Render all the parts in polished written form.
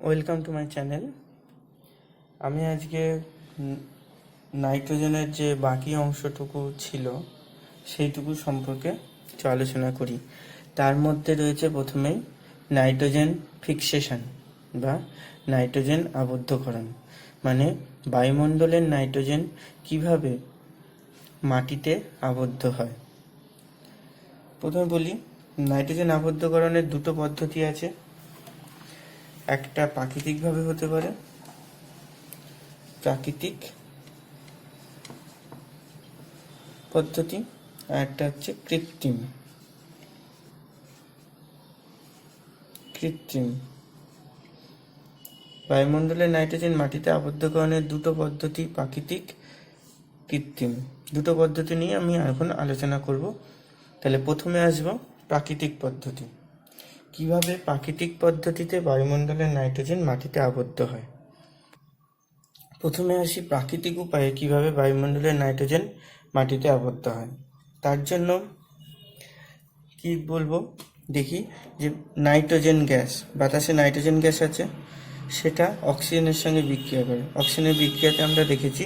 Welcome to my channel. আমি আজকে নাইট্রোজেনের যে বাকি অংশটুকু ছিল সেইটুকু সম্পর্কে কিছু আলোচনা করি। তার মধ্যে রয়েছে প্রথমেই নাইট্রোজেন ফিক্সেশন বা নাইট্রোজেন আবদ্ধকরণ, মানে বায়ুমণ্ডলের নাইট্রোজেন কিভাবে মাটিতে আবদ্ধ হয়। প্রথমে বলি, নাইট্রোজেন আবদ্ধকরণের দুটো পদ্ধতি আছে। একটা প্রাকৃতিকভাবে হতে পারে, প্রাকৃতিক পদ্ধতি, আর একটা হচ্ছে কৃত্রিম। বায়ুমণ্ডলের নাইট্রোজেন মাটিতে আবদ্ধকরণের দুটো পদ্ধতি, প্রাকৃতিক, কৃত্রিম। দুটো পদ্ধতি নিয়ে আমি এখন আলোচনা করব। তাহলে প্রথমে আসবো প্রাকৃতিক পদ্ধতি। কিভাবে প্রাকৃতিক পদ্ধতিতে বায়ুমণ্ডলের নাইট্রোজেন মাটিতে আবদ্ধ হয়। প্রথমে আসি প্রাকৃতিক উপায়ে কিভাবে বায়ুমণ্ডলের নাইট্রোজেন মাটিতে আবদ্ধ হয়। তার জন্য কি বলবো দেখি, যে নাইট্রোজেন গ্যাস, বাতাসে নাইট্রোজেন গ্যাস আছে, সেটা অক্সিজেনের সঙ্গে বিক্রিয়া করে। অক্সিজেনের বিক্রিয়াতে আমরা দেখেছি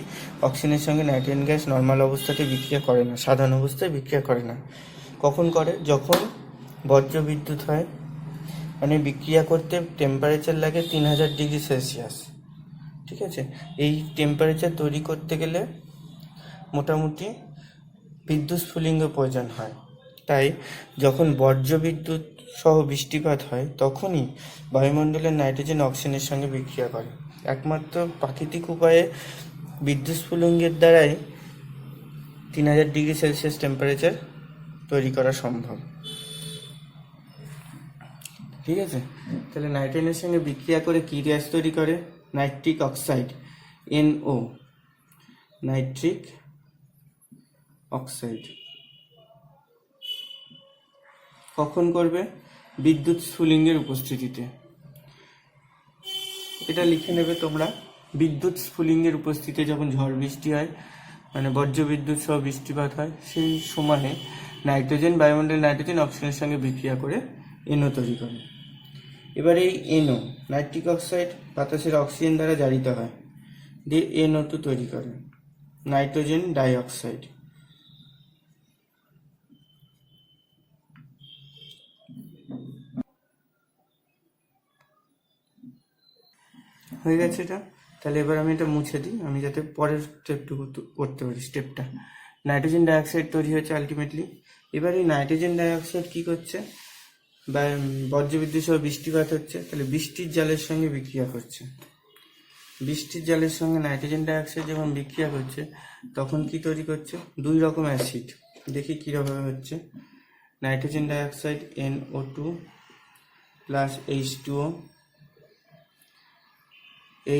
অক্সিজেনের সঙ্গে নাইট্রোজেন গ্যাস নর্মাল অবস্থাতে বিক্রিয়া করে না, সাধারণ অবস্থায় বিক্রিয়া করে না। কখন করে? যখন বজ্র বিদ্যুৎ হয়, মানে বিক্রিয়া করতে টেম্পারেচার লাগে 3000 ডিগ্রি সেলসিয়াস। ঠিক আছে, এই টেম্পারেচার তৈরি করতে গেলে মোটামুটি বিদ্যুৎ স্ফুলিঙ্গ প্রয়োজন হয়। তাই যখন বজ্র বিদ্যুৎ সহ বৃষ্টিপাত হয় তখনই বায়ুমণ্ডলের নাইট্রোজেন অক্সিজেনের সঙ্গে বিক্রিয়া করে। একমাত্র প্রাকৃতিক উপায়ে বিদ্যুৎ স্ফুলিঙ্গের দ্বারাই 3000 ডিগ্রি সেলসিয়াস টেম্পারেচার তৈরি করা সম্ভব। ঠিক আছে, তাহলে নাইট্রোজেনের সঙ্গে বিক্রিয়া করে কী গ্যাস তৈরি করে? Nitric oxide, NO, nitric oxide. কখন করবে? বিদ্যুৎ স্ফুলিঙ্গের উপস্থিতিতে। এটা লিখে নেবে তোমরা। বিদ্যুৎ স্ফুলিঙ্গের উপস্থিতিতে যখন ঝড় বৃষ্টি হয়, মানে বজ্র বিদ্যুৎ সহ বৃষ্টিপাত হয়, সেই সময়ে নাইট্রোজেন, বায়ুমণ্ডলের নাইট্রোজেন অক্সিজেনের সঙ্গে বিক্রিয়া করে NO তৈরি করে। এবার এই NO, নাইট্রিক অক্সাইড, বাতাসের অক্সিজেন দ্বারা জারিত হয়, দিয়ে NO2 তৈরি করে, নাইট্রোজেন ডাইঅক্সাইড। হয়ে গেছে এটা। তাহলে এবার আমি এটা মুছে দিই, আমি যাতে পরের স্টেপটুকু করতে পারি। স্টেপটা, নাইট্রোজেন ডাইঅক্সাইড তৈরি হয়েছে আলটিমেটলি। এবার এই নাইট্রোজেন ডাইঅক্সাইড কী করছে? বা বজ্রবিদ্যুৎ সহ বৃষ্টিপাত হচ্ছে, তাহলে বৃষ্টির জলের সঙ্গে বিক্রিয়া করছে। বৃষ্টির জলের সঙ্গে নাইট্রোজেন ডাইঅক্সাইড যখন বিক্রিয়া করছে তখন কি তৈরি করছে? দুই রকম অ্যাসিড। দেখি কীভাবে হচ্ছে। Nitrogen dioxide NO2 plus H2O,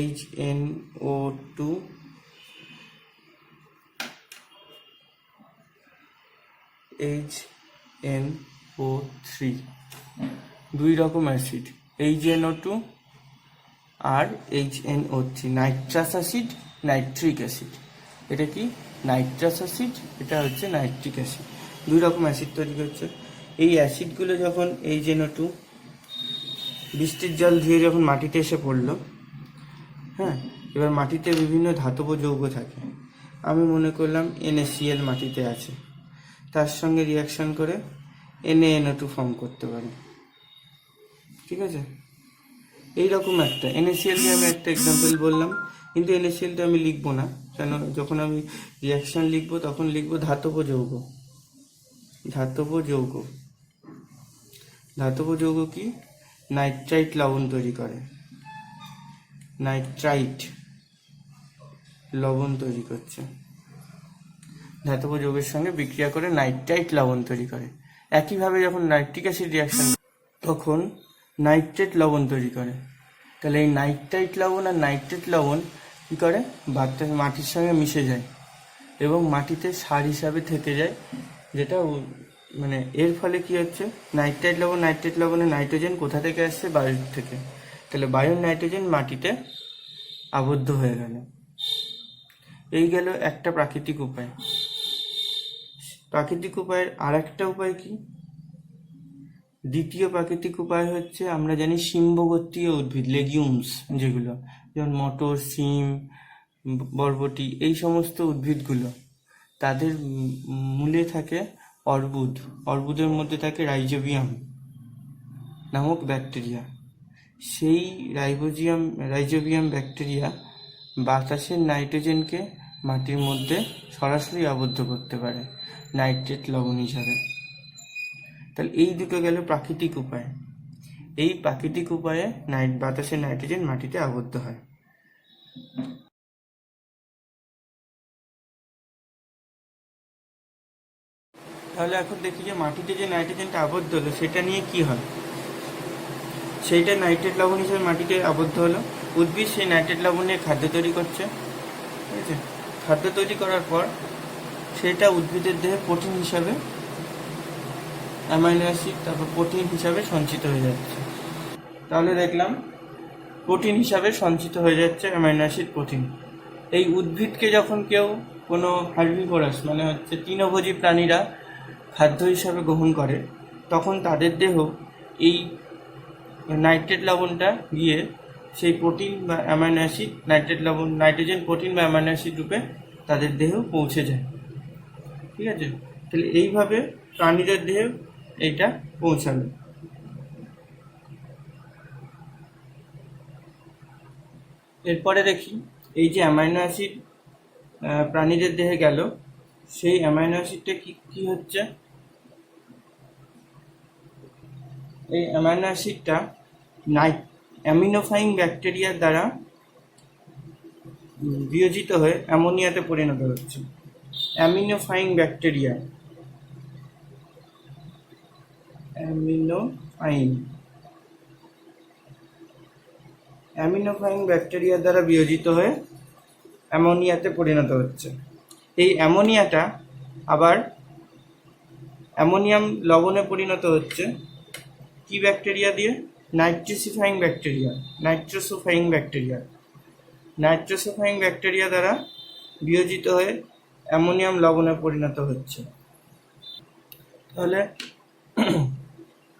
HNO2 HNO3, দুই রকম অ্যাসিড, HNO2 আর HNO3, nitrous acid, nitric acid. এটা কি? নাইট্রাস অ্যাসিড, এটা হচ্ছে নাইট্রিক অ্যাসিড। দুই রকম অ্যাসিড তৈরি করছে। এই অ্যাসিডগুলো যখন HNO2 বৃষ্টির জল ধুয়ে যখন মাটিতে এসে পড়লো, হ্যাঁ, এবার মাটিতে বিভিন্ন ধাতব যৌগ থাকে। আমি মনে করলাম NaCl মাটিতে আছে, তার সঙ্গে রিয়াকশন করে NaNO2 ফর্ম করতে পারি। ঠিক আছে, এইরকম একটা NaClকে আমি একটা এক্সাম্পল বললাম, কিন্তু NaClটা আমি লিখবো না, কেন? যখন আমি রিয়াকশন লিখবো তখন লিখবো ধাতব যৌগ। ধাতব যৌগ, ধাতব যৌগ কি? নাইট্রাইট লবণ তৈরি করে, নাইট্রাইট লবণ তৈরি করছে, ধাতব যৌগের সঙ্গে বিক্রিয়া করে নাইট্রাইট লবণ তৈরি করে। একইভাবে যখন নাইট্রিক অ্যাসিড রিয়াকশন তখন নাইট্রেট লবণ তৈরি করে। তাহলে এই নাইট্রাইট লবণ আর নাইট্রেট লবণ কী করে? মাটির সঙ্গে মিশে যায় এবং মাটিতে সার হিসাবে থেকে যায়, যেটা মানে এর ফলে কি হচ্ছে? নাইট্রাইট লবণের নাইট্রোজেন কোথা থেকে আসছে? বায়ুর থেকে। তাহলে বায়ুর নাইট্রোজেন মাটিতে আবদ্ধ হয়ে গেল। এই গেল একটা প্রাকৃতিক উপায়। প্রাকৃতিক উপায়ের আর একটা উপায় কি? দ্বিতীয় প্রাকৃতিক উপায় হচ্ছে আমরা জানি শিম্বগোত্রীয় উদ্ভিদ, লেগিউমস, যেগুলো যেমন মটর, শিম, বরবটি, এই সমস্ত উদ্ভিদগুলো, তাদের মূলে থাকে অর্বুদ। অর্বুদের মধ্যে থাকে রাইজোবিয়াম নামক ব্যাকটেরিয়া। সেই রাইজোবিয়াম ব্যাকটেরিয়া বাতাসের নাইট্রোজেনকে মাটির মধ্যে সরাসরি আবদ্ধ করতে পারে নাইট্রেট লবণ হিসাবে। তাহলে এই দুটো গেল প্রাকৃতিক উপায়। এই প্রাকৃতিক উপায়ে বাতাসের নাইট্রোজেন মাটিতে আবদ্ধ হয়। তাহলে এখন দেখি যে মাটিতে যে নাইট্রোজেনটা আবদ্ধ হলো সেটা নিয়ে কি হয়। সেইটা নাইট্রেট লবণ হিসেবে মাটিতে আবদ্ধ হলো, উদ্ভিদ সেই নাইট্রেট লবণ নিয়ে খাদ্য তৈরি করছে। ঠিক আছে, খাদ্য তৈরি করার পর সেটা উদ্ভিদের দেহে প্রোটিন হিসাবে, অ্যামাইনো অ্যাসিড, তারপর প্রোটিন হিসাবে সঞ্চিত হয়ে যাচ্ছে। তাহলে দেখলাম প্রোটিন হিসাবে সঞ্চিত হয়ে যাচ্ছে অ্যামাইনো অ্যাসিড, প্রোটিন। এই উদ্ভিদকে যখন কেউ কোনো হার্বিভোরাস মানে হচ্ছে তৃণভোজী প্রাণীরা খাদ্য হিসাবে গ্রহণ করে, তখন তাদের দেহ এই নাইট্রেট লবণটা গিয়ে সেই প্রোটিন বা অ্যামাইনো অ্যাসিড, নাইট্রোজেন, প্রোটিন বা অ্যামাইনো অ্যাসিড রূপে তাদের দেহেও পৌঁছে যায়। ঠিক আছে, তাহলে এইভাবে প্রাণীদের দেহে এইটা পৌঁছাবে। এরপরে দেখি এই যে অ্যামাইনো অ্যাসিড প্রাণীদের দেহে গেল, সেই অ্যামাইনো অ্যাসিডটা কি হচ্ছে, এই অ্যামাইনো অ্যাসিডটা অ্যামিনোফাইং ব্যাকটেরিয়ার দ্বারা বিয়োজিত হয়ে অ্যামোনিয়াতে পরিণত হচ্ছে। অ্যামিনোফাইং ব্যাকটেরিয়ার দ্বারা বিয়োজিত হয়ে অ্যামোনিয়াতে পরিণত হচ্ছে। এই অ্যামোনিয়াটা আবার অ্যামোনিয়াম লবণে পরিণত হচ্ছে কি ব্যাকটেরিয়া দিয়ে? নাইট্রোসোফাইং ব্যাকটেরিয়া দ্বারা বিয়োজিত হয়ে অ্যামোনিয়াম লবণে পরিণত হচ্ছে। তাহলে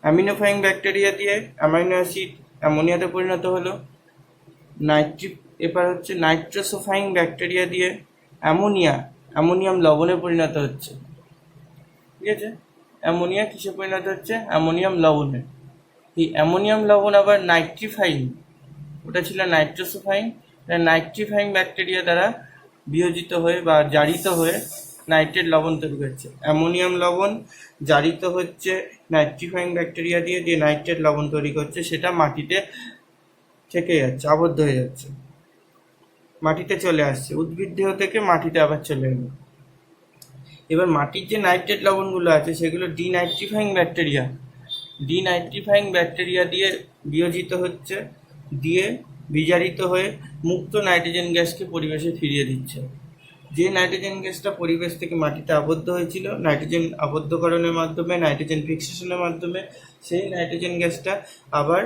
অ্যামিনোফাইং ব্যাকটেরিয়া দিয়ে অ্যামাইনো অ্যাসিড অ্যামোনিয়াতে পরিণত হলো। এবার হচ্ছে নাইট্রোসোফাইং ব্যাকটেরিয়া দিয়ে অ্যামোনিয়াম লবণে পরিণত হচ্ছে। ঠিক আছে, অ্যামোনিয়া কিসে পরিণত হচ্ছে? অ্যামোনিয়াম লবণে। এই অ্যামোনিয়াম লবণ আবার নাইট্রিফাইং, ওটা ছিল নাইট্রোসোফাইং, নাইট্রিফাইং ব্যাকটেরিয়া দ্বারা বিয়োজিত হয়ে বা জারিত হয়ে নাইট্রেট লবণ তৈরি করছে। অ্যামোনিয়াম লবণ জারিত হচ্ছে নাইট্রিফাইং ব্যাকটেরিয়া দিয়ে, যে নাইট্রেট লবণ তৈরি করছে, সেটা মাটিতে থেকে যাচ্ছে, আবদ্ধ হয়ে যাচ্ছে, মাটিতে চলে আসছে, উদ্ভিদ দেহ থেকে মাটিতে আবার চলে এলো। এবার মাটির যে নাইট্রেট লবণগুলো আছে সেগুলো ডিনাইট্রিফাইং ব্যাকটেরিয়া দিয়ে বিয়োজিত হচ্ছে, দিয়ে বিজারিত হয়ে মুক্ত নাইট্রোজেন গ্যাসকে পরিবেশে ফিরিয়ে দিচ্ছে। যে নাইট্রোজেন গ্যাসটা পরিবেশ থেকে মাটিতে আবদ্ধ হয়েছিল নাইট্রোজেন আবদ্ধকরণের মাধ্যমে, নাইট্রোজেন ফিক্সেশনের মাধ্যমে, সেই নাইট্রোজেন গ্যাসটা আবার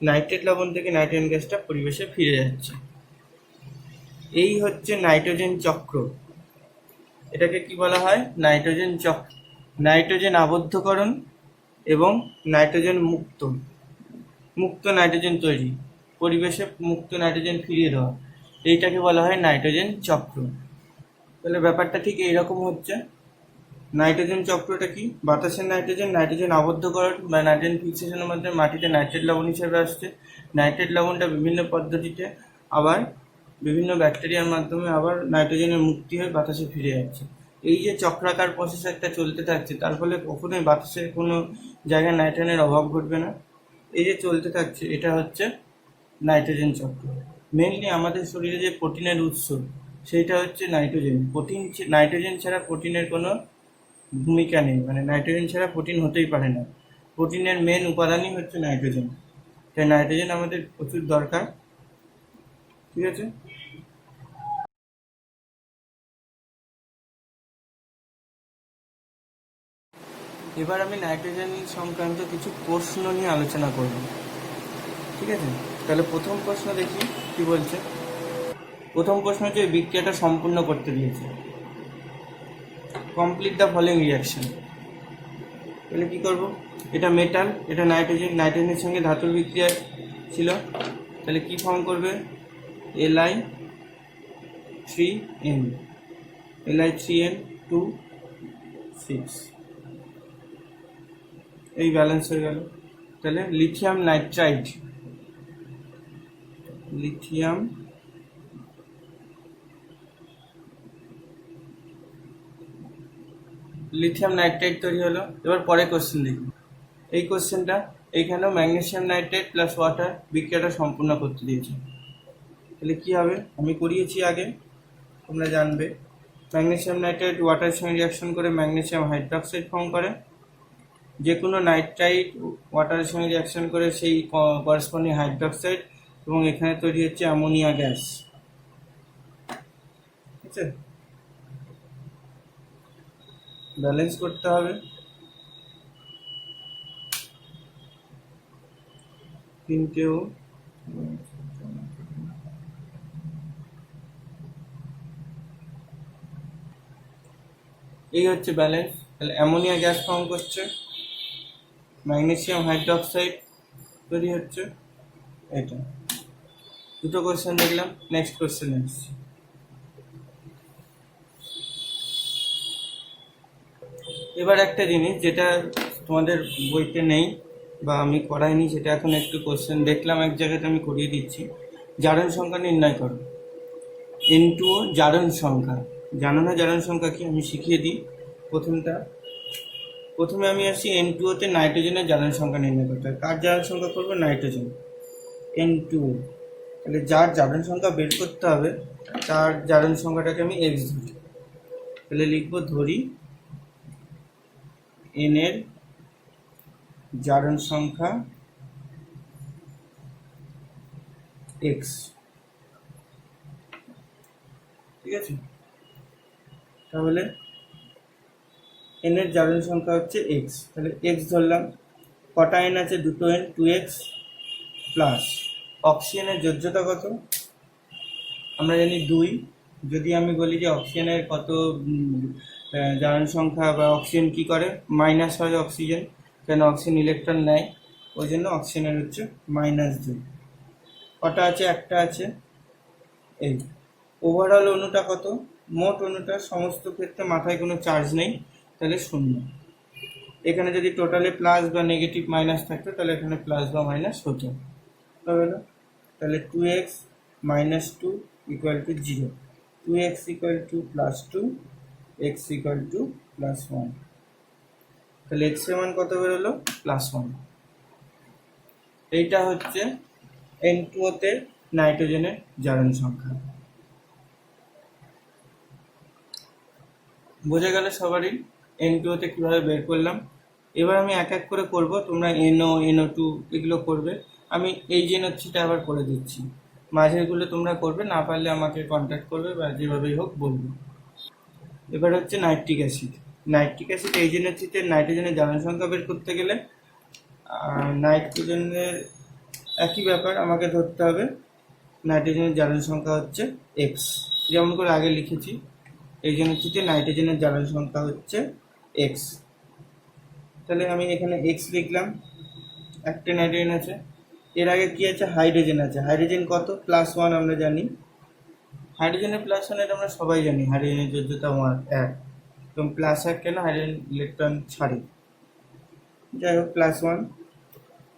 নাইট্রেট লবণ থেকে নাইট্রোজেন গ্যাসটা পরিবেশে ফিরে যাচ্ছে। এই হচ্ছে নাইট্রোজেন চক্র। এটাকে কি বলা হয়? নাইট্রোজেন চক্র। নাইট্রোজেন আবদ্ধকরণ এবং নাইট্রোজেন মুক্ত নাইট্রোজেন তৈরি, পরিবেশে মুক্ত নাইট্রোজেন ফিরিয়ে দেওয়া, এইটাকে বলা হয় নাইট্রোজেন চক্র। তাহলে ব্যাপারটা ঠিক এইরকম হচ্ছে। নাইট্রোজেন চক্রটা কি? বাতাসের নাইট্রোজেন আবদ্ধকরণ বা নাইট্রোজেন ফিক্সেশনের মাধ্যমে মাটিতে নাইট্রেট লবণ হিসেবে আসছে। নাইট্রেট লবণটা বিভিন্ন পদ্ধতিতে আবার বিভিন্ন ব্যাকটেরিয়ার মাধ্যমে আবার নাইট্রোজেনের মুক্তি হয়ে বাতাসে ফিরে যাচ্ছে। এই যে চক্রাকার প্রসেস একটা চলতে থাকছে, তার ফলে কখনোই বাতাসের কোনো জায়গায় নাইট্রোজেনের অভাব ঘটবে না। এই যে চলতে থাকছে, এটা হচ্ছে নাইট্রোজেন চক্র। মেনলি আমাদের শরীরে যে প্রোটিনের উৎস, সেইটা হচ্ছে নাইট্রোজেন। নাইট্রোজেন ছাড়া প্রোটিনের কোনো ভূমিকা নেই, মানে নাইট্রোজেন ছাড়া প্রোটিন হতেই পারে না। প্রোটিনের মেন উপাদানই হচ্ছে নাইট্রোজেন, তাই নাইট্রোজেন আমাদের প্রচুর দরকার। ঠিক আছে, এবার আমি নাইট্রোজেন সংক্রান্ত কিছু প্রশ্ন নিয়ে আলোচনা করব। ঠিক আছে, তাহলে প্রথম প্রশ্ন দেখি কি বলছে। প্রথম প্রশ্ন হচ্ছে বিক্রিয়াটা সম্পূর্ণ করতে দিয়েছে, কমপ্লিট দ্য ফলোইং রিয়াকশন। তাহলে কি করব? এটা মেটাল, এটা নাইট্রোজেন, নাইট্রোজেনের সঙ্গে ধাতুর বিক্রিয়া ছিল, তাহলে কি ফর্ম করবে? Li3n, Li3n2 6, এই ব্যালেন্স হয়ে গেল। তাহলে লিথিয়াম নাইট্রাইড, লিথিয়াম নাইট্রাইড তৈরি হলো। এবার পরে কোশ্চেন দেখি। এই কোশ্চেনটা এইখানেও ম্যাগনেসিয়াম নাইট্রেট প্লাস ওয়াটার বিক্রিয়াটা সম্পূর্ণ করতে দিয়েছে। তাহলে কি হবে? আমি করিয়েছি আগে, তোমরা জানবে। ম্যাগনেসিয়াম নাইট্রেট ওয়াটারের সঙ্গে রিয়াকশন করে ম্যাগনেসিয়াম হাইড্রোক্সাইড ফর্ম করে। যে কোনো নাইট্রাইট ওয়াটারের সঙ্গে রিয়াকশন করে সেই করেসপন্ডিং হাইড্রোক্সাইড, এবং এখানে তৈরি হচ্ছে অ্যামোনিয়া গ্যাস। ঠিক আছে, ব্যালেন্স করতে হবে। তিনটেও এই হচ্ছে ব্যালেন্স। তাহলে অ্যামোনিয়া গ্যাস ফর্ম করছে, ম্যাগনেসিয়াম হাইড্রোক্সাইড তৈরি হচ্ছে। এটা দুটো কোশ্চেন দেখলাম, নেক্সট কোশ্চেন আসছে। এবার একটা জিনিস যেটা তোমাদের বইতে নেই বা আমি করাইনি, সেটা এখন একটু কোশ্চেন দেখলাম এক জায়গাতে, আমি করিয়ে দিচ্ছি। জারণ সংখ্যা নির্ণয় করো। N2O জারণ সংখ্যা, জানো না জারণ সংখ্যা কি? আমি শিখিয়ে দিই। প্রথমে আমি আসি N2O তে নাইট্রোজেনের জারণ সংখ্যা নির্ণয় করতে হয়। কার জারণ সংখ্যা করবো? Nitrogen, N2O। তাহলে যার জারণ সংখ্যা বের করতে হবে তার জারণ সংখ্যাটাকে আমি X ধরি। তাহলে লিখবো, ধরি N এর জারণ সংখ্যা X। ঠিক আছে, তাহলে N এর জারণ সংখ্যা হচ্ছে X। তাহলে X ধরলাম। কটা N আছে? দুটো N, 2X প্লাস অক্সিজেনের যোজ্যতা কত? আমরা জানি 2। যদি আমি বলি যে অক্সিজেনের কত জারণ সংখ্যা, বা অক্সিজেন কি করে? মাইনাস হয় অক্সিজেন, কেন? অক্সিজেন ইলেকট্রন নেয়, ওই জন্য অক্সিজেনের হচ্ছে -2। কটা আছে? একটা আছে, এই। ওভারঅল অণুটা কত? মোট অণুটা সমস্ত ক্ষেত্রে মাথায় কোনো চার্জ নেই, তাহলে 0। এখানে যদি টোটালে প্লাস বা নেগেটিভ মাইনাস থাকতো তাহলে এখানে প্লাস বা মাইনাস হতো। তাহলে 2x - 2 = 0, 2x = +2, x = +1। তাহলে x এর মান কত বেরোলো? +1। এইটা হচ্ছে N2O তে নাইট্রোজেনের জারণ সংখ্যা। বোঝা গেল সবারই N2O তে কীভাবে বের করলাম। এবার আমি এক এক করে করব, তোমরা NO, NO2 এগুলো করবে। আমি এই যে নচ্ছিটা আবার করে দিচ্ছি, মাঝেরগুলো তোমরা করবে, না পারলে আমাকে কন্ট্যাক্ট করবে বা যেভাবেই হোক বলবে। এবার হচ্ছে নাইট্রিক অ্যাসিড। নাইট্রিক অ্যাসিড এই যে নচ্ছিতে নাইট্রোজেনের জারণ সংখ্যা বের করতে গেলে নাইট্রোজেনের একই ব্যাপার, আমাকে ধরতে হবে নাইট্রোজেনের জারণ সংখ্যা হচ্ছে X, যেমন করে আগে লিখেছি। এই যে নচ্ছিতে নাইট্রোজেনের জারণ সংখ্যা হচ্ছে X। তাহলে আমি এখানে X লিখলাম। একটা নাইট্রোজেন আছে, এর আগে কি আছে? হাইড্রোজেন আছে। হাইড্রোজেন কত? +1 আমরা জানি। হাইড্রোজেনের +1 এটা আমরা সবাই জানি, হাইড্রোজেনের যোজ্যতা 1 এবং +1 কেন? হাইড্রোজেন ইলেকট্রন ছাড়ে। যাই হোক, +1।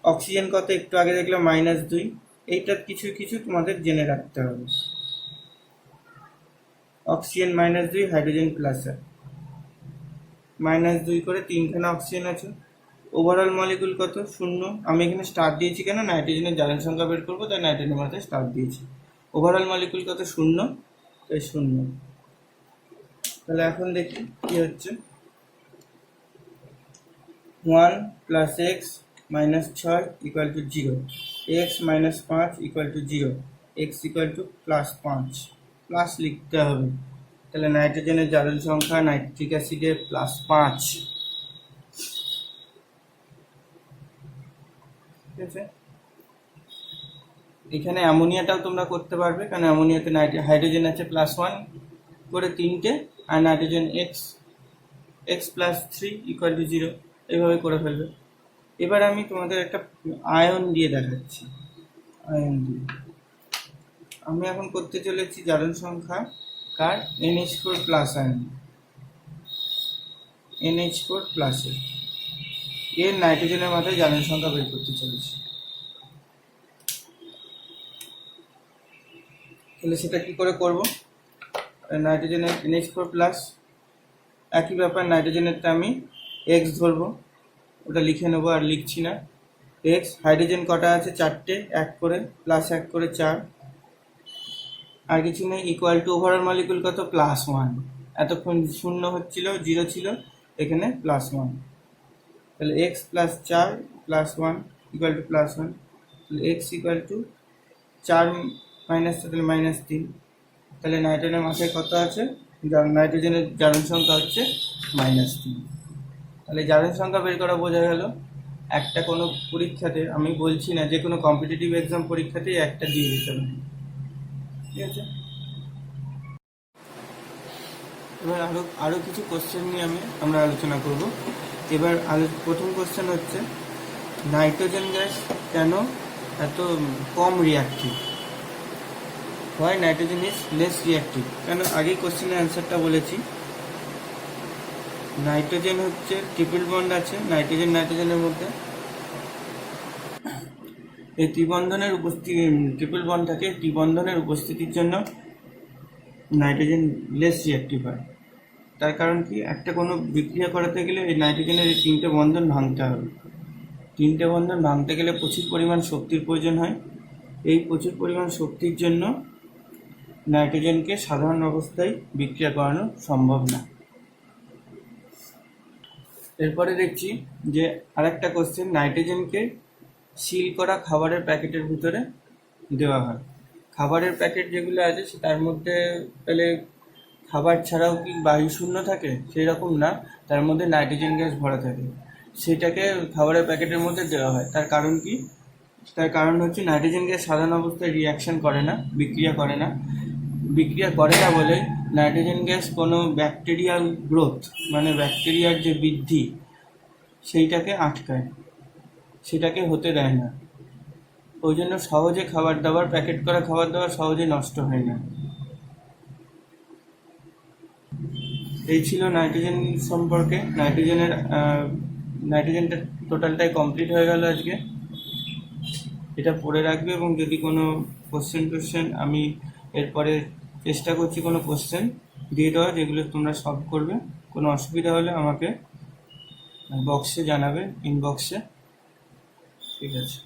অক্সিজেন কত? একটু আগে দেখলাম -2। এইটার কিছু কিছু তোমাদের জেনে রাখতে হবে। অক্সিজেন -2, হাইড্রোজেন +1, -2 করে 3খানা অক্সিজেন আছে। ওভারঅল মলিকুল কত? 0। আমি এখানে স্টার দিয়েছি কেন? নাইট্রোজেনের জারণ সংখ্যা বের করবো, তাই নাইট্রোজেনের মাথায় স্টার দিয়েছি। ওভারঅল মলিকুল কত? 0, তাই 0। তাহলে এখন দেখি কি হচ্ছে। 1 + x - 6 = 0, x - 5 = 0, x = +5, প্লাস লিখতে হবে। তাহলে নাইট্রোজেনের জারণ সংখ্যা নাইট্রিক অ্যাসিডের +5। ঠিক আছে, এখানে অ্যামোনিয়াটাও তোমরা করতে পারবে, কারণ অ্যামোনিয়াতে হাইড্রোজেন আছে +1 করে 3টে, আর নাইট্রোজেন x + 3 = 0, এইভাবে করে ফেলবে। এবার আমি তোমাদের একটা আয়ন দিয়ে দেখাচ্ছি। আয়ন দিয়ে আমি এখন করতে চলেছি জারণ সংখ্যা কার NH4 প্লাস আয়ন, NH4 প্লাসের এর নাইট্রোজেনের মাথায় জারণ সংখ্যা বের করতে চলেছি। তাহলে সেটা কি করে করব? নাইট্রোজেনের NH4 প্লাস একই ব্যাপার, নাইট্রোজেনেরটা আমি X ধরবো, ওটা লিখে নেবো, আর লিখছি না। X হাইড্রোজেন কটা আছে? 4টে, 1 করে প্লাস 1 করে 4, আর কিছু নেই। ইকুয়াল টু ওভারঅল মলিকুল কত? +1। এতক্ষণ শূন্য হচ্ছিল, 0 ছিল, এখানে +1। তাহলে X plus 4 plus 1 equal to +1। তাহলে X ইকুয়াল টু 4 মাইনাস, তাহলে -3। তাহলে নাইট্রোজেনের মাথায় কত আছে? নাইট্রোজেনের জারণ সংখ্যা হচ্ছে -3। তাহলে জারণ সংখ্যা বের করা বোঝা গেল। একটা কোনো পরীক্ষাতে, আমি বলছি না, যে কোনো কম্পিটিটিভ এক্সাম পরীক্ষাতেই একটা দিয়ে দিতে হবে, ঠিক আছে? এবার আরও কিছু কোশ্চেন নিয়ে আমরা আলোচনা করব। এবার প্রথম কোশ্চেন হচ্ছে, নাইট্রোজেন গ্যাস কেন এত কম রিয়াক্টিভ? হয় নাইট্রোজেন ইজ লেস রিয়াক্টিভ কেন? আগেই কোশ্চেনের অ্যান্সারটা বলেছি। নাইট্রোজেন হচ্ছে ট্রিপল বন্ড আছে নাইট্রোজেনের মধ্যে, এই ত্রিবন্ধনের ট্রিপল বন্ড থাকে, ত্রিবন্ধনের উপস্থিতির জন্য নাইট্রোজেন লেস রিয়াক্টিভ হয়। তার কারণ কি? একটা কোনো বিক্রিয়া করাতে গেলে এই নাইট্রোজেনের এই 3টে বন্ধন ভাঙতে হবে। 3টে বন্ধন ভাঙতে গেলে প্রচুর পরিমাণ শক্তির প্রয়োজন হয়। এই প্রচুর পরিমাণ শক্তির জন্য নাইট্রোজেনকে সাধারণ অবস্থায় বিক্রিয়া করানো সম্ভব না। এরপরে দেখছি যে আরেকটা কোশ্চেন, নাইট্রোজেনকে সিল করা খাবারের প্যাকেটের ভিতরে দেওয়া হয়। খাবারের প্যাকেট যেগুলো আছে তার মধ্যে তাহলে খাবার ছাড়াও কি বায়ু শূন্য থাকে? সেই রকম না, তার মধ্যে নাইট্রোজেন গ্যাস ভরা থাকে, সেটাকে খাবারের প্যাকেটের মধ্যে দেওয়া হয়। তার কারণ কি? তার কারণ হচ্ছে নাইট্রোজেন গ্যাস সাধারণ অবস্থায় রিয়াকশন করে না, বিক্রিয়া করে না বলে নাইট্রোজেন গ্যাস কোনো ব্যাকটেরিয়াল গ্রোথ, মানে ব্যাকটেরিয়ার যে বৃদ্ধি, সেইটাকে আটকায়, সেটাকে হতে দেয় না। ওই জন্য সহজে প্যাকেট করা খাবার দাবার সহজে নষ্ট হয় না। এই ছিল নাইট্রোজেন সম্পর্কে। নাইট্রোজেনটা টোটালটাই কমপ্লিট হয়ে গেল আজকে। এটা পড়ে রাখবে, এবং যদি কোনো কোশ্চেন আমি এরপরে চেষ্টা করছি কোনো কোশ্চেন দিয়ে দেওয়া, যেগুলো তোমরা সলভ করবে। কোনো অসুবিধা হলে আমাকে বক্সে জানাবে, ইনবক্সে, ঠিক আছে?